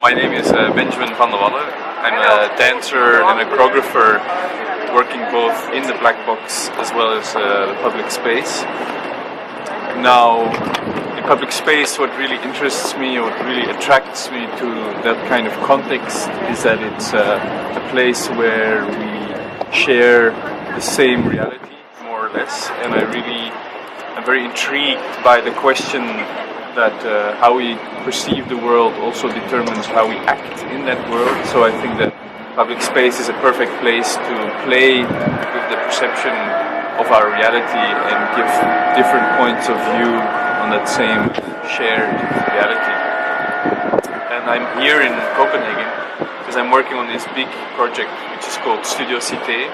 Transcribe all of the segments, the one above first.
My name is Benjamin Vandewalle. I'm a dancer and a choreographer working both in the black box as well as the public space. Now, in public space, what really interests me, what really attracts me to that kind of context is that it's a place where we share the same reality, more or less, and I'm very intrigued by the question that how we perceive the world also determines how we act in that world. So I think that public space is a perfect place to play with the perception of our reality and give different points of view on that same shared reality. And I'm here in Copenhagen because I'm working on this big project which is called Studio Cité.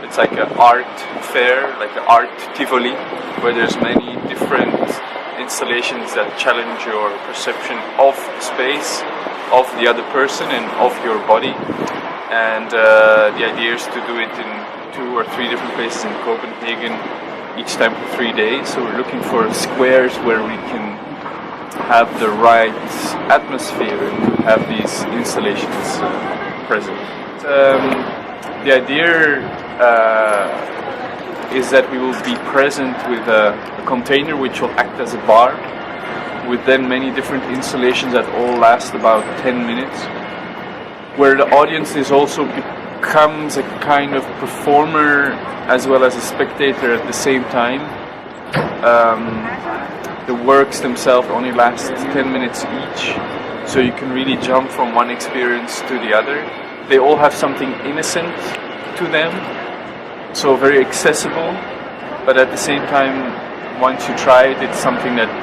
It's like an art fair, like an art Tivoli, where there's many different installations that challenge your perception of space, of the other person and of your body. And the idea is to do it in 2 or 3 different places in Copenhagen, each time for 3 days. So we're looking for squares where we can have the right atmosphere and have these installations present. The idea is that we will be present with a container which will act as a bar, with then many different installations that all last about 10 minutes, where the audience is also becomes a kind of performer as well as a spectator at the same time. The works themselves only last 10 minutes each, so you can really jump from one experience to the other. They all have something innocent to them, so very accessible, but at the same time, once you try it, it's something that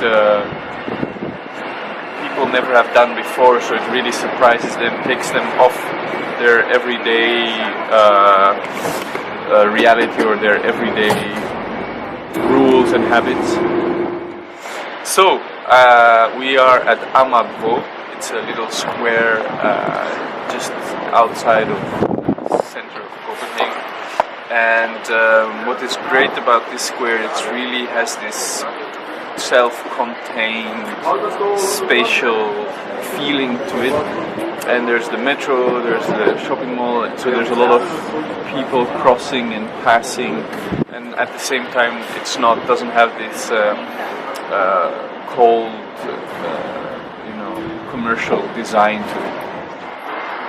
people never have done before, so it really surprises them, takes them off their everyday reality or their everyday rules and habits. So, we are at Amabo. It's a little square just outside of the center of Copenhagen. And what is great about this square, it really has this self-contained, spatial feeling to it. And there's the metro, there's the shopping mall, so there's a lot of people crossing and passing. And at the same time, doesn't have this cold, commercial design to it.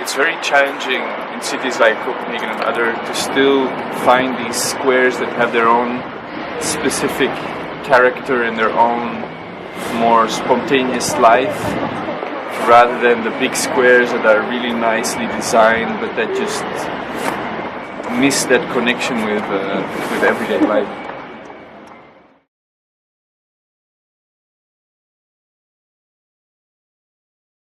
It's very challenging in cities like Copenhagen and other to still find these squares that have their own specific character and their own more spontaneous life, rather than the big squares that are really nicely designed but that just miss that connection with everyday life.